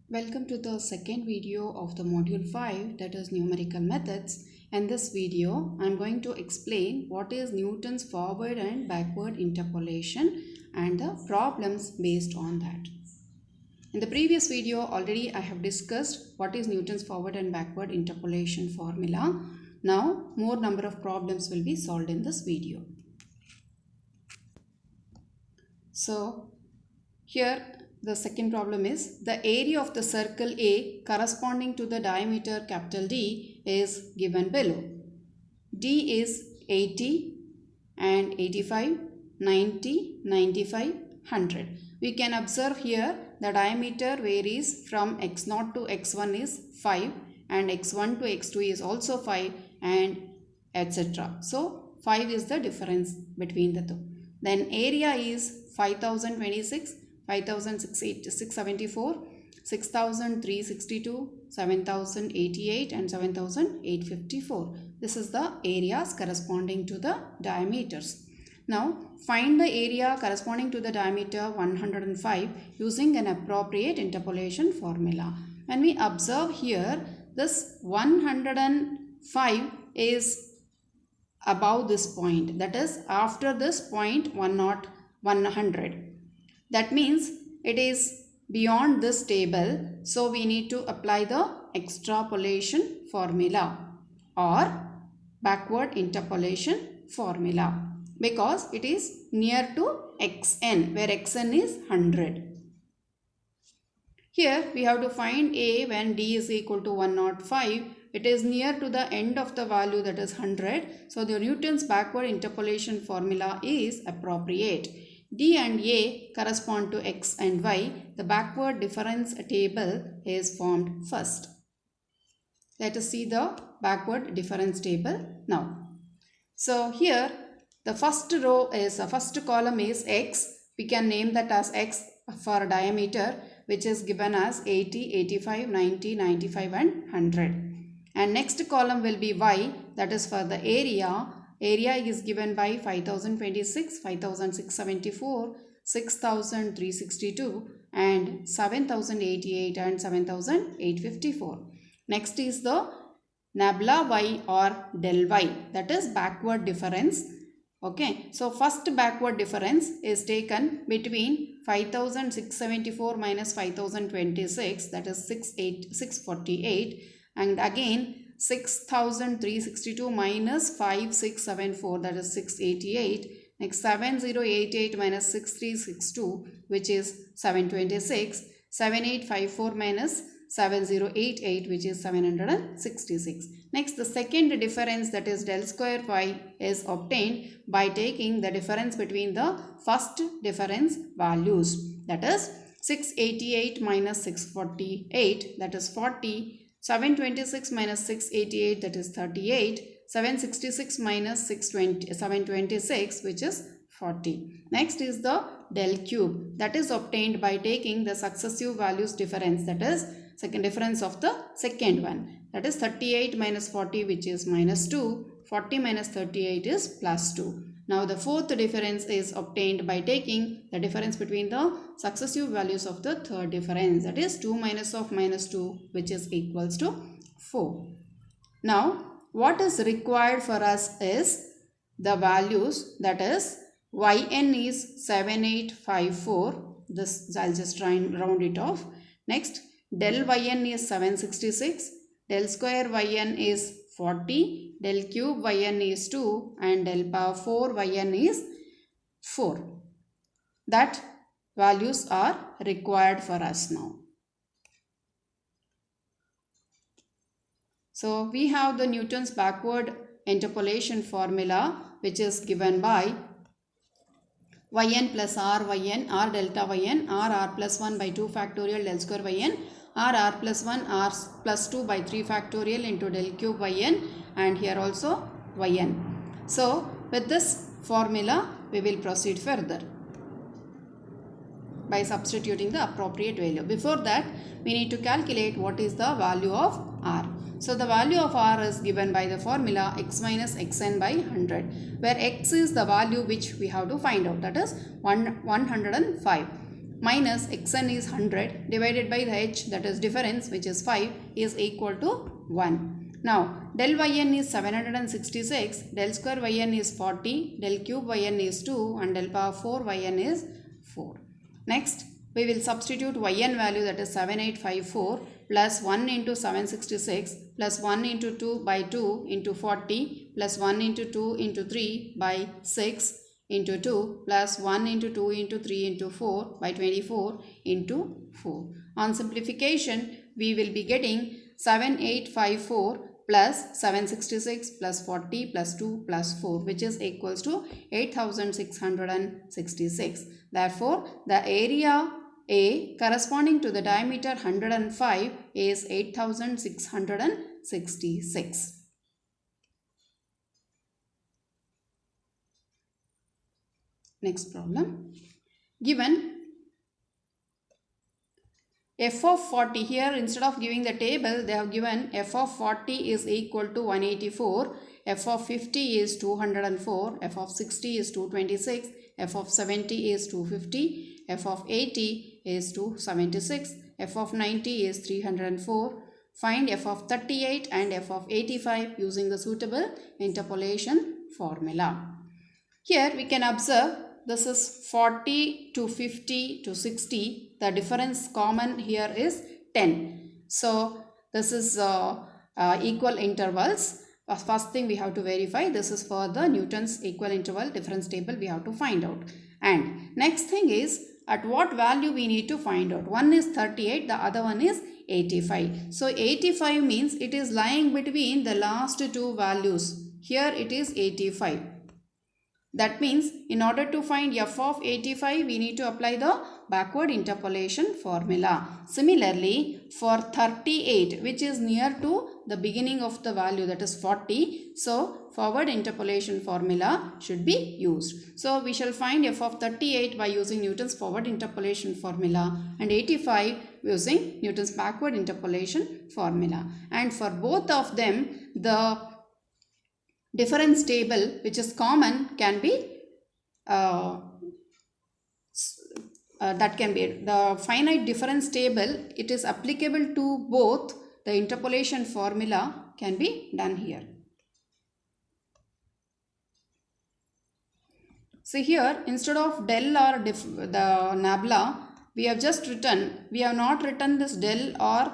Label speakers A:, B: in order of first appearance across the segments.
A: Welcome to the second video of the module 5, that is numerical methods. In this video, I am going to explain what is Newton's forward and backward interpolation and the problems based on that. In the previous video, already I have discussed what is Newton's forward and backward interpolation formula. Now, more number of problems will be solved in this video. So, here the second problem is the area of the circle A corresponding to the diameter capital D is given below. D is 80 and 85, 90, 95, 100. We can observe here the diameter varies from x0 to x1 is 5 and x1 to x2 is also 5 and etc. So 5 is the difference between the two. Then area is 5026, 5674, 6362, 7088 and 7854. This is the areas corresponding to the diameters. Now find the area corresponding to the diameter 105 using an appropriate interpolation formula. When we observe here, this 105 is above this point, that is after this point 100. That means it is beyond this table, so we need to apply the extrapolation formula or backward interpolation formula because it is near to xn, where xn is 100. Here we have to find A when D is equal to 105. It is near to the end of the value, that is 100. So the Newton's backward interpolation formula is appropriate. D and A correspond to x and y. The backward difference table is formed first. Let us see the backward difference table now. So here the first column is x. We can name that as x for diameter, which is given as 80, 85, 90, 95 and 100. And next column will be y, that is for the area. Area is given by 5026, 5674, 6362 and 7088 and 7854. Next is the nabla y or del y, that is backward difference. Okay, so first backward difference is taken between 5674 minus 5026, that is 648, and again 6362 minus 5674, that is 688. Next 7088 minus 6362, which is 726. 7854 minus 7088, which is 766. Next, the second difference, that is del square y, is obtained by taking the difference between the first difference values, that is 688 minus 648, that is 40. 726 minus 688, that is 38. 766 minus 726, which is 40. Next is the del cube, that is obtained by taking the successive values difference, that is second difference of the second one, that is 38 minus 40, which is minus 2. 40 minus 38 is plus 2. Now the fourth difference is obtained by taking the difference between the successive values of the third difference, that is 2 minus of minus 2, which is equals to 4. Now what is required for us is the values, that is yn is 7854. This I'll just try and round it off. Next, del yn is 766. Del square yn is 40. Del cube yn is 2 and del power 4 yn is 4. That values are required for us now. So we have the Newton's backward interpolation formula, which is given by yn plus ryn, r delta yn, r plus 1 by 2 factorial del square yn, r plus 1, r plus 2 by 3 factorial into del cube yn, and here also yn. So with this formula we will proceed further by substituting the appropriate value. Before that, we need to calculate what is the value of r. So the value of r is given by the formula x minus xn by 100, where x is the value which we have to find out, that is 105. minus xn is 100 divided by the h, that is difference, which is 5, is equal to 1. Now, del yn is 766, del square yn is 40, del cube yn is 2 and del power 4 yn is 4. Next, we will substitute yn value, that is 7854 plus 1 into 766 plus 1 into 2 by 2 into 40 plus 1 into 2 into 3 by 6 into 2 plus 1 into 2 into 3 into 4 by 24 into 4. On simplification, we will be getting 7854 plus 766 plus 40 plus 2 plus 4, which is equals to 8666. Therefore, the area A corresponding to the diameter 105 is 8666. Next problem. Given f of 40, here instead of giving the table, they have given f of 40 is equal to 184, f of 50 is 204, f of 60 is 226, f of 70 is 250, f of 80 is 276, f of 90 is 304. Find f of 38 and f of 85 using the suitable interpolation formula. Here we can observe this is 40 to 50 to 60. The difference common here is 10. So this is equal intervals. First thing we have to verify, this is for the Newton's equal interval difference table we have to find out. And next thing is at what value we need to find out. One is 38, the other one is 85. So 85 means it is lying between the last two values. Here it is 85. That means in order to find f of 85, we need to apply the backward interpolation formula. Similarly, for 38, which is near to the beginning of the value, that is 40, so forward interpolation formula should be used. So we shall find f of 38 by using Newton's forward interpolation formula and 85 using Newton's backward interpolation formula. And for both of them, the difference table which is common can be that can be the finite difference table. It is applicable to both. The interpolation formula can be done here. See here, instead of del or the nabla, we have not written this del or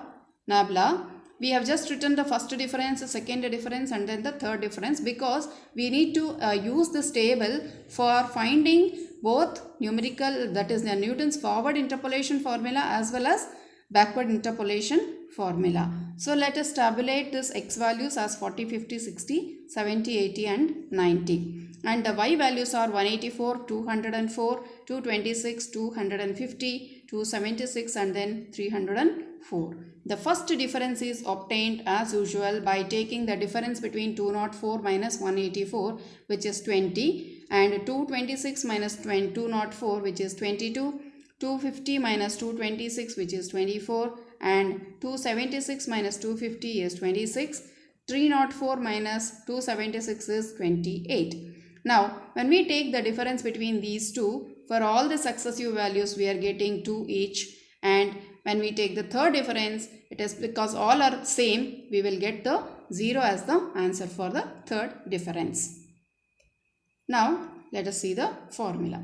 A: nabla. We have just written the first difference, the second difference and then the third difference, because we need to use this table for finding both numerical, that is the Newton's forward interpolation formula as well as backward interpolation formula. So let us tabulate this x values as 40, 50, 60, 70, 80 and 90. And the y values are 184, 204, 226, 250, 276 and then 304. The first difference is obtained as usual by taking the difference between 204 minus 184, which is 20, and 226 minus 204, which is 22, 250 minus 226, which is 24, and 276 minus 250 is 26, 304 minus 276 is 28. Now, when we take the difference between these two, for all the successive values we are getting 2 each, and when we take the third difference, it is because all are same, we will get the 0 as the answer for the third difference. Now, let us see the formula.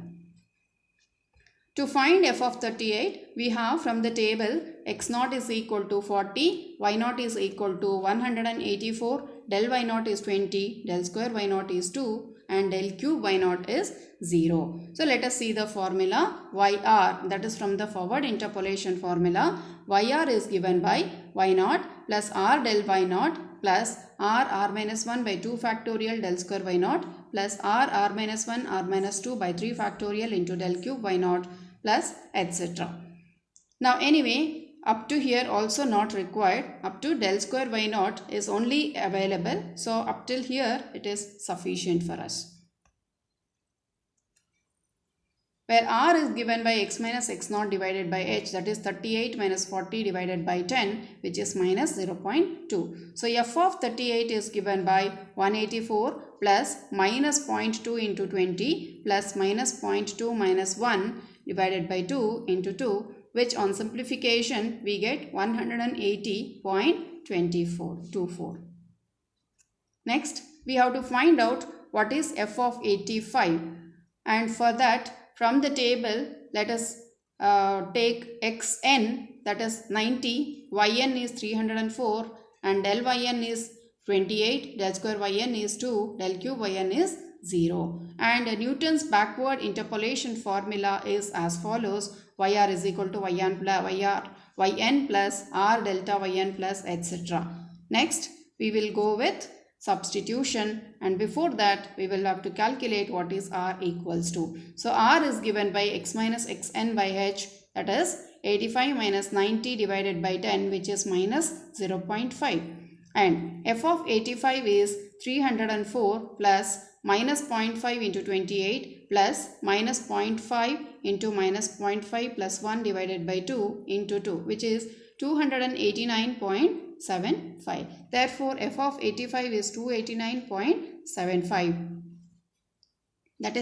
A: To find f of 38, we have from the table x0 is equal to 40, y0 is equal to 184, del y0 is 20, del square y0 is 2 and del cube y0 is 0. So let us see the formula yr, that is from the forward interpolation formula. Yr is given by y0 plus r del y0 plus r minus 1 by 2 factorial del square y0 plus r minus 1 r minus 2 by 3 factorial into del cube y0 plus etc. Now anyway, up to here also not required. Up to del square y0 is only available. So up till here it is sufficient for us. Where r is given by x minus x0 divided by h, that is 38 minus 40 divided by 10, which is minus 0.2. So f of 38 is given by 184 plus minus 0.2 into 20 plus minus 0.2 minus 1 divided by 2 into 2, which on simplification we get 180.24. Next, we have to find out what is f of 85, and for that from the table let us take xn, that is 90, yn is 304 and del yn is 28, del square yn is 2, del cube yn is 0. And Newton's backward interpolation formula is as follows: yr is equal to yn plus r delta yn plus etc. Next, we will go with substitution, and before that we will have to calculate what is r equals to. So r is given by x minus xn by h, that is 85 minus 90 divided by 10, which is minus 0.5, and f of 85 is 304 plus minus 0.5 into 28 plus minus 0.5 into minus 0.5 plus 1 divided by 2 into 2, which is 289.75. Therefore, f of 85 is 289.75. That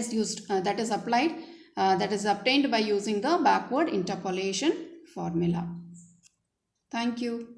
A: is obtained by using the backward interpolation formula. Thank you.